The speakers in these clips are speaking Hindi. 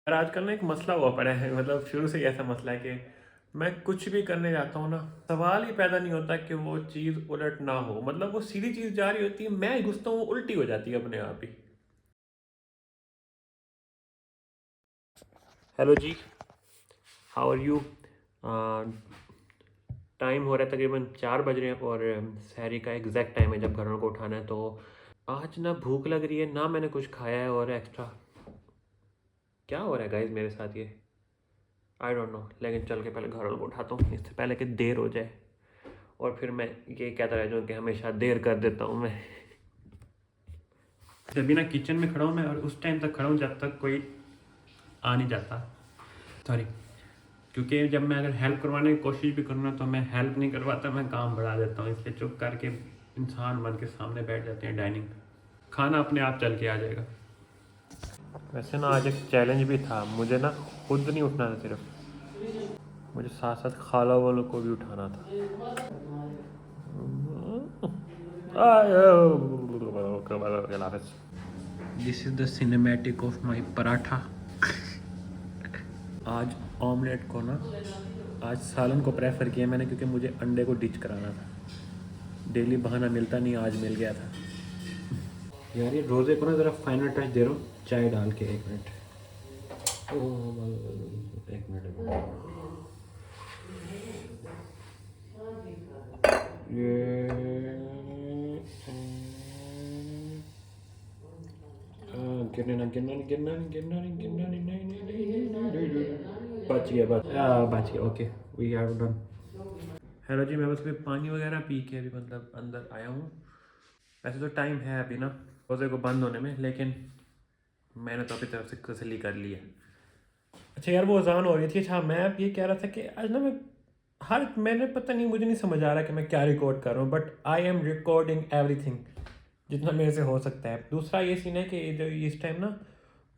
और आजकल ना एक मसला हुआ पड़ा है, मतलब शुरू से ही ऐसा मसला है कि मैं कुछ भी करने जाता हूँ ना, सवाल ही पैदा नहीं होता कि वो चीज़ उलट ना हो। मतलब वो सीधी चीज़ जा रही होती है, मैं घुसता हूँ, उल्टी हो जाती है अपने आप ही। Hello ji, how are you? Time हो रहा है तकरीबन 4 बज रहे हैं और सहरी का एग्जैक्ट टाइम है जब घरों को उठाना है। तो आज ना भूख लग रही है ना, मैंने कुछ खाया है और एक्स्ट्रा क्या हो रहा है गाइस मेरे साथ ये, आई डोंट नो। लेकिन चल के पहले घरों को उठाता हूँ इससे पहले कि देर हो जाए और फिर मैं ये कहता रह जाऊँ कि हमेशा देर कर देता हूँ मैं। जब भी ना किचन में खड़ा हूँ मैं, और उस टाइम तक खड़ा हूँ जब तक कोई आ नहीं जाता। सॉरी, क्योंकि जब मैं अगर हेल्प करवाने की कोशिश भी करूँ ना तो मैं हेल्प नहीं करवाता, मैं काम बढ़ा देता हूँ। इसलिए चुप करके इंसान बन के सामने बैठ जाते हैं डाइनिंग पे, खाना अपने आप चल के आ जाएगा। वैसे ना आज एक चैलेंज भी था, मुझे ना खुद नहीं उठना था, सिर्फ मुझे साथ साथ खाला वालों को भी उठाना था। This is the cinematic of my paratha. आज ऑमलेट को ना, आज सालन को प्रेफर किया मैंने क्योंकि मुझे अंडे को डिच कराना था। डेली बहाना मिलता नहीं, आज मिल गया था। यार ये रोज़े को ना ज़रा फाइनल टच दे रहा हूँ चाय डाल के। एक मिनट, एक मिनट, ये गिरने ना, गिरना नहीं, गिरना नहीं, गिरना नहीं, गिरना नहीं, नहीं नहीं नहीं नहीं नहीं नहीं, बच गया, बच गया। Okay, we have done. Hello ji, मैं बस अभी पानी वगैरह पी के अभी मतलब अंदर आया हूँ। वैसे तो टाइम है अभी ना रोज़े को बंद होने में, लेकिन मैंने तो अपनी तरफ से तसल्ली कर ली है। अच्छा यार, वो अजान हो रही थी। अच्छा, मैं अब ये कह रहा था कि आज ना मैंने पता नहीं, मुझे नहीं समझ आ रहा कि मैं क्या रिकॉर्ड कर रहा हूँ, but I am recording everything जितना मेरे से हो सकता है। दूसरा ये सीन है कि जो इस टाइम ना,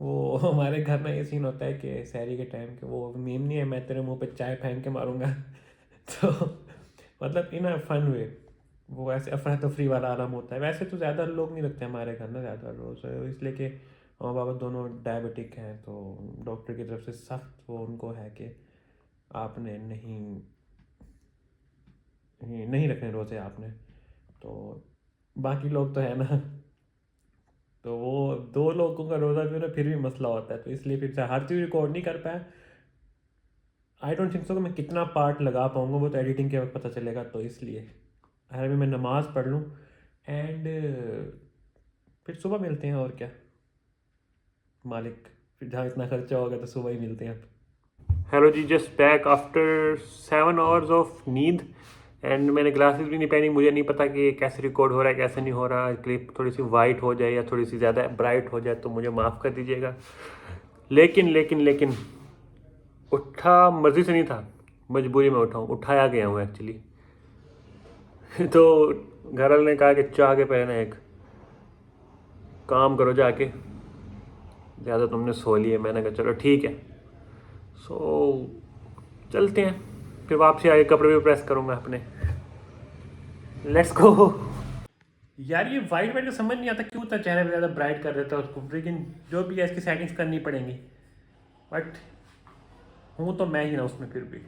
वो हमारे घर में ये सीन होता है कि सहरी के टाइम के वो मीम नहीं है, मैं तेरे मुंह पे चाय फेंक के मारूंगा। तो मतलब इन अ फन वे, वो ऐसे अफरा तफरी वाला आलम होता है। वैसे तो ज़्यादा लोग नहीं रखते हमारे घर में ज़्यादा रोज़, इसलिए कि माँ बाबा दोनों डायबिटिक हैं, तो डॉक्टर की तरफ से सख्त वो उनको है कि आपने नहीं नहीं रखने रोज़े आपने। तो बाकी लोग तो है ना, तो वो 2 लोगों का रोज़ा जो है ना फिर भी मसला होता है, तो इसलिए फिर से हर चीज़ रिकॉर्ड नहीं कर पाया। आई डोंट थिंक सो कि मैं कितना पार्ट लगा पाऊँगा, वो तो एडिटिंग के वक्त पता चलेगा। तो इसलिए अभी मैं नमाज़ पढ़ लूँ एंड फिर सुबह मिलते हैं। और क्या, मालिक फिर जहाँ इतना खर्चा होगा तो सुबह ही मिलते हैं। Hello ji, just back after 7 hours of नींद एंड मैंने ग्लासेस भी नहीं पहनी। मुझे नहीं पता कि ये कैसे रिकॉर्ड हो रहा है कैसे नहीं हो रहा। क्लिप थोड़ी सी वाइट हो जाए या थोड़ी सी ज़्यादा ब्राइट हो जाए तो मुझे माफ़ कर दीजिएगा। लेकिन उठा मर्जी से नहीं था, मजबूरी में उठा हूँ, उठाया गया हूँ एक्चुअली। तो घर वाले ने कहा कि चाह के पहले ना एक काम करो जाके, ज़्यादा तुमने सो लिए। मैंने कहा चलो ठीक है। सो चलते हैं, फिर वापसी आके कपड़े भी प्रेस करूँगा अपने। Let's go. यार ये वाइट वाइट का समझ नहीं आता क्यों, होता चेहरे पे ज़्यादा ब्राइट कर देता है उसको, लेकिन जो भी है इसकी सेटिंग्स करनी पड़ेंगी। बट हूँ तो मैं ही ना उसमें फिर भी।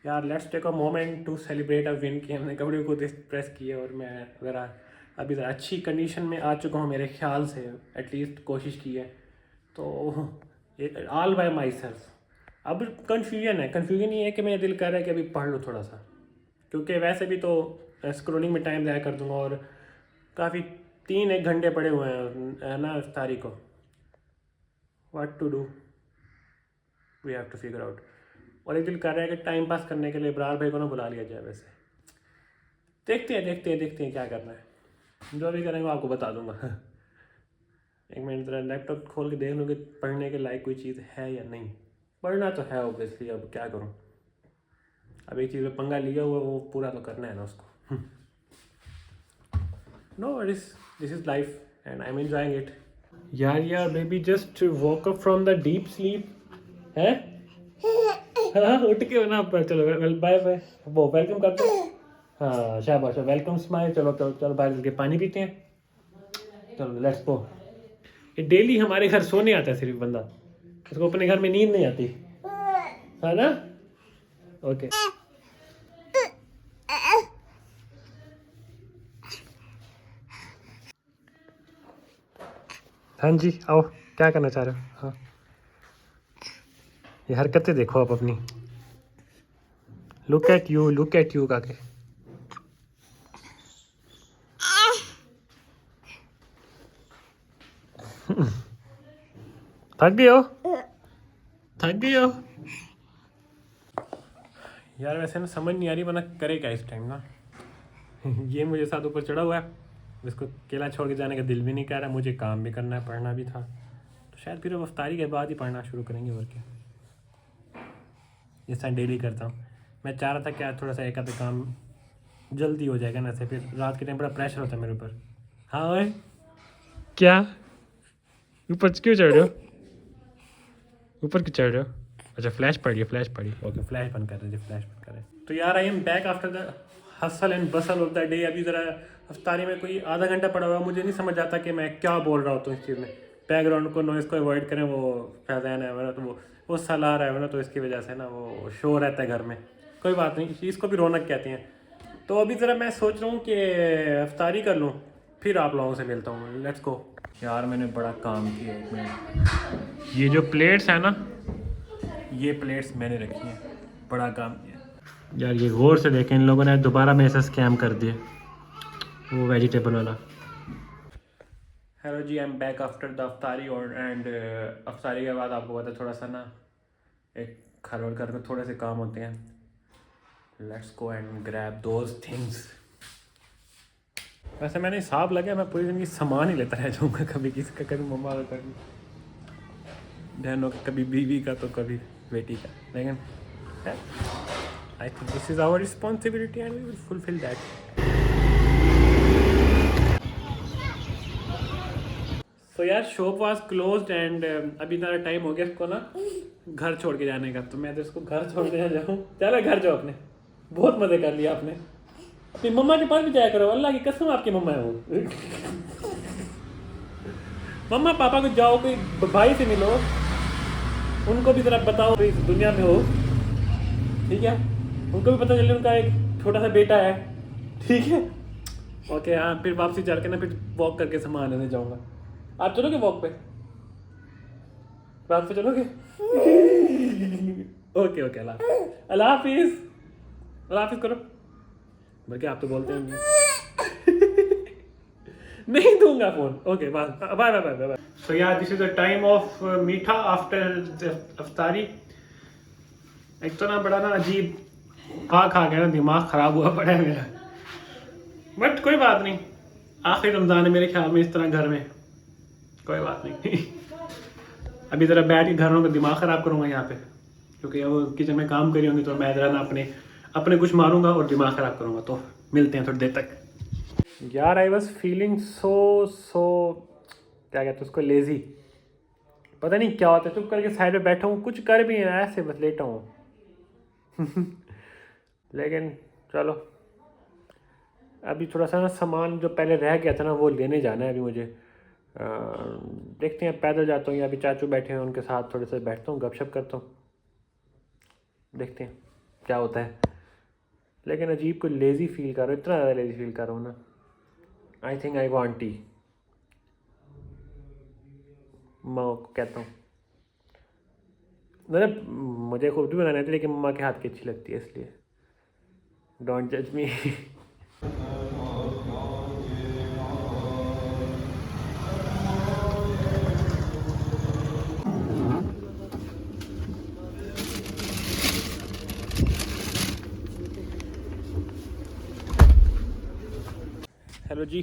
यार let's take a moment to celebrate a win कि हमने कपड़े को प्रेस किए और मैं ज़रा अभी ज़रा अच्छी कंडीशन में आ चुका हूँ मेरे ख्याल से। एटलीस्ट कोशिश की है तो ऑल बाय माई सेल्फ। अब कन्फ्यूजन ये है कि मेरा दिल कर रहा है कि अभी पढ़ लूँ थोड़ा सा, क्योंकि वैसे भी तो स्क्रोलिंग में टाइम ज़ाया कर दूँगा और काफ़ी 3 एक घंटे पड़े हुए हैं है ना इफ्तारी को। What to do, we have to figure out. और एक दिल कर रहा है कि टाइम पास करने के लिए इब्रार भाई को ना बुला लिया जाए। वैसे देखते हैं क्या करना है, जो भी करेंगे आपको बता दूंगा। एक मिनट ज़रा लैपटॉप खोल के देख लूँ कि पढ़ने के लायक कोई चीज़ है या नहीं। पढ़ना तो है ऑब्वियसली, अब क्या करूँ, अब एक चीज़ में पंगा लिया हुआ वो पूरा तो करना है ना उसको। No worries, this is life and I am enjoying it. यार baby just woke up from the deep sleep है। हाँ उठ के ना चलो बाय बाय वो वेलकम करते हैं। हाँ शाबाश वेलकम स्माइल। चलो चलो चलो बाहर चल के पानी पीते हैं। चलो लेट्स गो। ये डेली हमारे घर सोने आता है सिर्फ बंदा, उसको अपने घर में नींद नहीं आती है ना। ओके हाँ जी आओ, क्या करना चाह रहे हो? हाँ ये हरकतें देखो आप अपनी। लुक एट यू काके। थक गए हो? थक गए हो? यार वैसे ना समझ नहीं आ रही वरना करे क्या इस टाइम ना। ये मुझे साथ ऊपर चढ़ा हुआ है, इसको अकेला छोड़ के जाने का दिल भी नहीं कर रहा, मुझे काम भी करना है, पढ़ना भी था, तो शायद फिर अब अफ्तारी के बाद ही पढ़ना शुरू करेंगे और क्या। इस टाइम डेली करता हूँ। मैं चाह रहा था कि आज थोड़ा सा एक आधा काम जल्दी हो जाएगा ना, से फिर रात के टाइम बड़ा प्रेशर होता है मेरे ऊपर। हाँ ओए क्या ऊपर क्यों चढ़ रहे हो? ऊपर क्यों चढ़ रहे हो? अच्छा फ्लैश पड़ी है, फ्लैश पड़ी। ओके फ्लैश बंद कर रहे थे, फ्लैश बंद कर रहे। तो यार आई am back after the hustle and Bansal of the day. अभी ज़रा अफ्तारी में कोई आधा घंटा पड़ा हुआ, मुझे नहीं समझ आता कि मैं क्या बोल रहा होता हूँ इस चीज़ में। बैकग्राउंड को नॉइज़ को अवॉइड करें, वो फैज़ान है वरना तो वो सला रहा है वरना, तो इसकी वजह से ना वो शोर रहता है घर में। कोई बात नहीं, इसको भी रौनक कहती हैं। तो अभी ज़रा मैं सोच रहा हूँ कि अफ्तारी कर लूँ, फिर आप लोगों से मिलता हूँ। Let's go. यार मैंने बड़ा काम किया एक मिनट। ये जो प्लेट्स है ना, ये प्लेट्स मैंने रखी हैं, बड़ा काम किया। यार ये गौर से देखें, इन लोगों ने दोबारा मेरे से स्कैम कर दिया, वो वेजिटेबल वाला। Hello ji I am back after the अफ्तारी और एंड अफ्तारी के बाद आपको पता है थोड़ा सा ना एक घर और घर में थोड़े से काम होते हैं। Let's go and grab those things. वैसे मैंने हिसाब लगा, मैं पूरी ज़िंदगी सामान ही लेता रह जाऊँगा, कभी किसी का, कभी मम्मा का, कभी बहनों का, कभी बीवी का, तो कभी बेटी का। लेकिन I think this is our responsibility and we will fulfil that. तो यार शॉप वाज क्लोज्ड एंड अभी इतना टाइम हो गया इसको ना घर छोड़ के जाने का, तो मैं तो इसको घर छोड़ के जाऊँ। चलो घर जाओ अपने, बहुत मज़े कर लिया आपने। अपनी मम्मा के पास भी जाया करो, अल्लाह की कसम आपकी मम्मा है वो। मम्मा पापा को जाओ, कोई भाई से मिलो, उनको भी ज़रा बताओ इस दुनिया में हो, ठीक है? उनको भी पता चले उनका एक छोटा सा बेटा है, ठीक है? ओके हाँ, फिर वापसी चल के ना फिर वॉक करके सामान लेने जाऊँगा। आप चलोगे वॉक पे? रात पे चलोगे? ओके ओके अल्लाह हाफिज़। अल्लाह हाफिज़ करो, बल्कि आप तो बोलते हैं। नहीं दूंगा phone. Okay bye bye bye bye bye. So यार this is the time of मीठा आफ्टर अफ्तारी। एक तो ना बड़ा ना अजीब खा खा के ना दिमाग ख़राब हुआ पड़ा है मेरा, बट कोई बात नहीं, आखिर रमज़ान है मेरे ख्याल में इस तरह घर में, कोई बात नहीं। अभी ज़रा बैठ के घरों का दिमाग ख़राब करूँगा यहाँ पे, क्योंकि अब किचन में काम करी होंगी, तो मैं ज़रा ना अपने अपने कुछ मारूंगा और दिमाग ख़राब करूँगा। तो मिलते हैं थोड़ी देर तक। यार आई वॉज फीलिंग सो क्या कहते हैं उसको, लेज़ी। पता नहीं क्या होता है, चुप करके साइड पे बैठा हूँ, कुछ कर भी नहीं रहा, ऐसे बस लेटा हूँ। लेकिन चलो अभी थोड़ा सा ना सामान जो पहले रह गया था ना वो लेने जाना है अभी मुझे। देखते हैं, पैदल जाता हूँ या अभी चाचू बैठे हैं उनके साथ थोड़े से बैठता हूँ, गपशप करता हूँ, देखते हैं क्या होता है। लेकिन अजीब को लेज़ी फील कर रहा हूँ, इतना ज़्यादा लेज़ी फील कर रहा हूँ ना। I think I want T. माँ को कहता हूँ, मतलब मुझे खुद भी बनाने थे लेकिन मम्मा के हाथ की अच्छी लगती है, इसलिए डोंट जज मी। हेलो जी।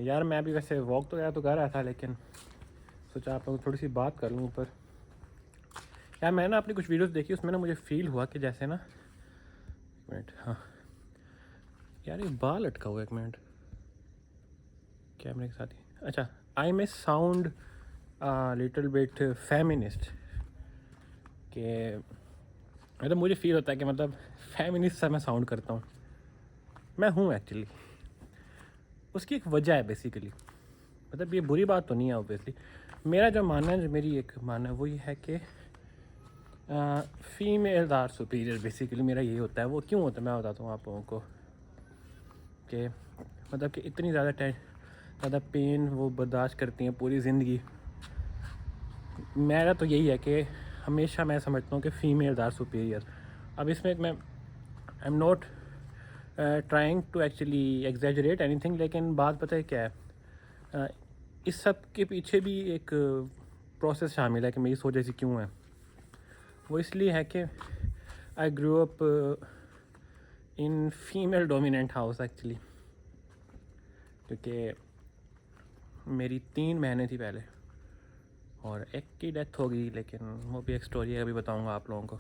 यार मैं अभी वैसे वॉक तो गया तो कर रहा था, लेकिन सोचा आप लोगों को थोड़ी सी बात कर लूँ ऊपर। यार मैंने ना अपनी कुछ वीडियोस देखी, उसमें ना मुझे फील हुआ कि जैसे ना, एक मिनट, हाँ यार ये बाल अटका हुआ, एक मिनट, कैमरे के साथ ही। अच्छा, I may sound little bit feminist, के मतलब मुझे फ़ील होता है कि मतलब फेमिनिस्ट सा मैं साउंड करता हूँ, मैं हूँ एक्चुअली। उसकी एक वजह है बेसिकली, मतलब ये बुरी बात तो नहीं है ऑब्वियसली। मेरा जो मानना है, जो मेरी एक मानना है वो ये है कि फीमेल्स आर सुपीरियर। बेसिकली मेरा यही होता है। वो क्यों होता है मैं बताता हूँ आप लोगों को कि मतलब कि इतनी ज़्यादा पेन वो बर्दाश्त करती हैं पूरी ज़िंदगी। मेरा तो यही है कि हमेशा मैं समझता हूँ कि फ़ीमेल्स आर सुपीरियर। अब इसमें मैं I am not trying to actually exaggerate anything, लेकिन बात पता है क्या है, इस सब के पीछे भी एक प्रोसेस शामिल है कि मेरी सोच ऐसी क्यों है। वो इसलिए है कि I grow up in female dominant house actually, क्योंकि मेरी 3 बहनें थी पहले और एक की डेथ हो गई, लेकिन वो भी एक स्टोरी है, अभी बताऊंगा आप लोगों को,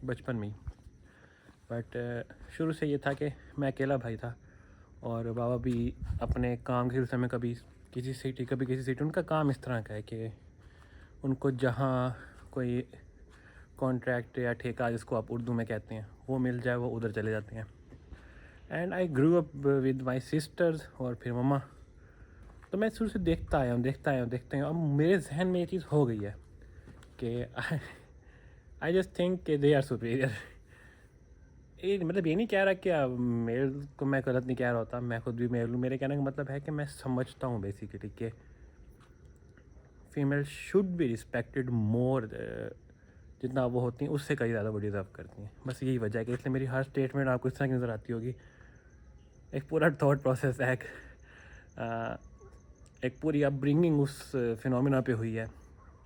बचपन में ही। बट शुरू से ये था कि मैं अकेला भाई था और बाबा भी अपने काम के सिलसिले में कभी किसी सिटी। उनका काम इस तरह का है कि उनको जहाँ कोई कॉन्ट्रैक्ट या ठेका, जिसको आप उर्दू में कहते हैं, वो मिल जाए वो उधर चले जाते हैं। And I grew up with my sisters और फिर मम्मा। तो मैं शुरू से देखता आया हूँ। अब मेरे जहन में ये चीज़ हो गई है कि आई जस्ट थिंक कि दे आर सुपीरियर। ये मतलब ये नहीं कह रहा कि मेल को मैं गलत नहीं कह रहा होता, मैं खुद भी मेल हूँ। मेरे कहने का मतलब है कि मैं समझता हूँ बेसिकली कि फीमेल शुड बी रिस्पेक्टेड मोर, जितना वो होती हैं उससे कई ज़्यादा वो डिज़र्व करती हैं। बस यही वजह है कि इसलिए मेरी हर स्टेटमेंट आपको इस तरह की नज़र आती होगी। एक पूरा थॉट प्रोसेस है, एक पूरी अपब्रिंगिंग उस फिनोमिना पे हुई है।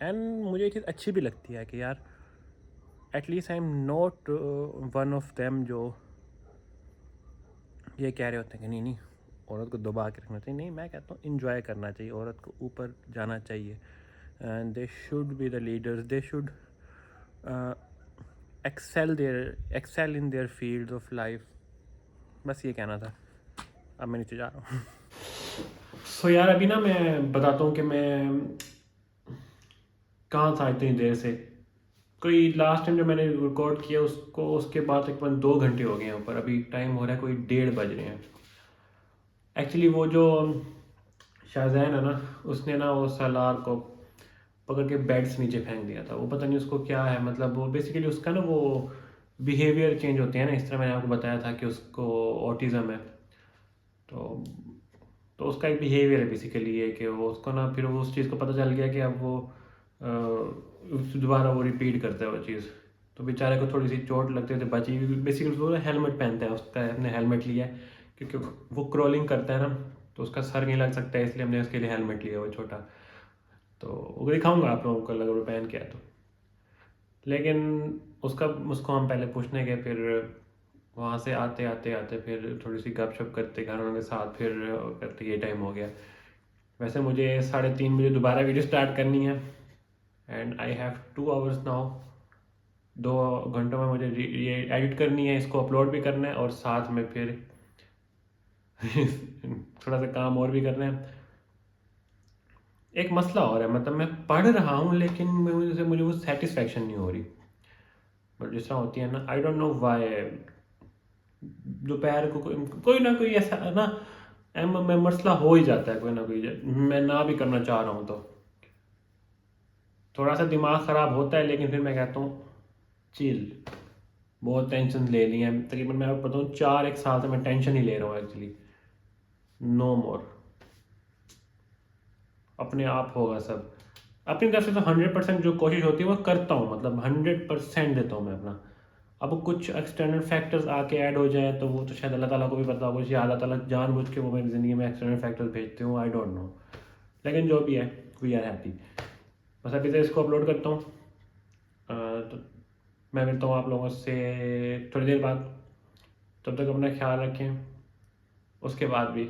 एंड मुझे ये चीज़ अच्छी भी लगती है कि यार at least I am not one of them जो ये कह रहे होते हैं कि नहीं औरत को दबा के रखना चाहिए। नहीं, मैं कहता हूँ इंजॉय करना चाहिए, औरत को ऊपर जाना चाहिए। And they should be the leaders, they should excel in their field of life. बस ये कहना था। अब मैं नीचे जा रहा हूँ। सो यार अभी ना मैं बताता हूँ कि मैं कहाँ था इतनी देर से। कोई लास्ट टाइम जो मैंने रिकॉर्ड किया उसके बाद तकरीबन 2 घंटे हो गए हैं ऊपर। अभी टाइम हो रहा है कोई 1:30 बज रहे हैं। एक्चुअली वो जो शाहजैन है ना, उसने ना वो सालार को पकड़ के बेड से नीचे फेंक दिया था। वो पता नहीं उसको क्या है, मतलब वो बेसिकली उसका ना वो बिहेवियर चेंज होते हैं ना, इस तरह मैंने आपको बताया था कि उसको ऑटिज़म है। तो तो उसका एक बिहेवियर है बेसिकली ये कि वो उसको ना, फिर वो उस चीज़ को पता चल गया कि अब वो दोबारा वो रिपीट करता है वो चीज़। तो बेचारे को थोड़ी सी चोट लगती है तो बची। बेसिकली वो हेलमेट पहनता है, उसका हमने हेलमेट लिया है क्योंकि वो क्रॉलिंग करता है ना, तो उसका सर नहीं लग सकता है, इसलिए हमने उसके लिए हेलमेट लिया वो छोटा। तो वो दिखाऊंगा आप लोगों को अगर वो पहन के आया तो। लेकिन उसको हम पहले पूछने गए, फिर वहाँ से आते फिर थोड़ी सी गपशप करते घर वालों के साथ, फिर करते ये टाइम हो गया। वैसे मुझे 3:30 बजे दोबारा वीडियो स्टार्ट करनी है and I have 2 hours now. 2 घंटों में मुझे ये एडिट करनी है, इसको अपलोड भी करना है और साथ में फिर थोड़ा सा काम और भी करना है। एक मसला और है, मतलब मैं पढ़ रहा हूँ लेकिन मुझे वो सेटिस्फेक्शन नहीं हो रही। बट जिस तरह होती है ना, आई डोंट नो वाई, दोपहर को कोई ना कोई ऐसा ना में मसला हो ही जाता है, कोई ना कोई, मैं ना भी करना चाह रहा हूँ तो थोड़ा सा दिमाग ख़राब होता है। लेकिन फिर मैं कहता हूँ चिल, बहुत टेंशन ले ली है तकरीबन। मैं आपको बताऊँ 1 साल से मैं टेंशन ही ले रहा हूँ एक्चुअली। नो मोर, अपने आप होगा सब। अपनी तरफ से तो 100% जो कोशिश होती है वो करता हूँ, मतलब 100% देता हूँ मैं अपना। अब कुछ एक्सटर्नल फैक्टर्स आके ऐड हो जाए तो वो तो शायद अल्लाह ताला को भी पता होगा, शायद अल्लाह ताला जानबूझ के वो मेरी ज़िंदगी में एक्सटर्नल फैक्टर्स भेजते हूँ, आई डोंट नो। लेकिन जो भी है, वी आर हैप्पी। बस अभी से इसको अपलोड करता हूँ। तो मैं मिलता हूँ आप लोगों से थोड़ी देर बाद। तब तक अपना ख्याल रखें। उसके बाद भी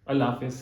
अल्लाह हाफिज़।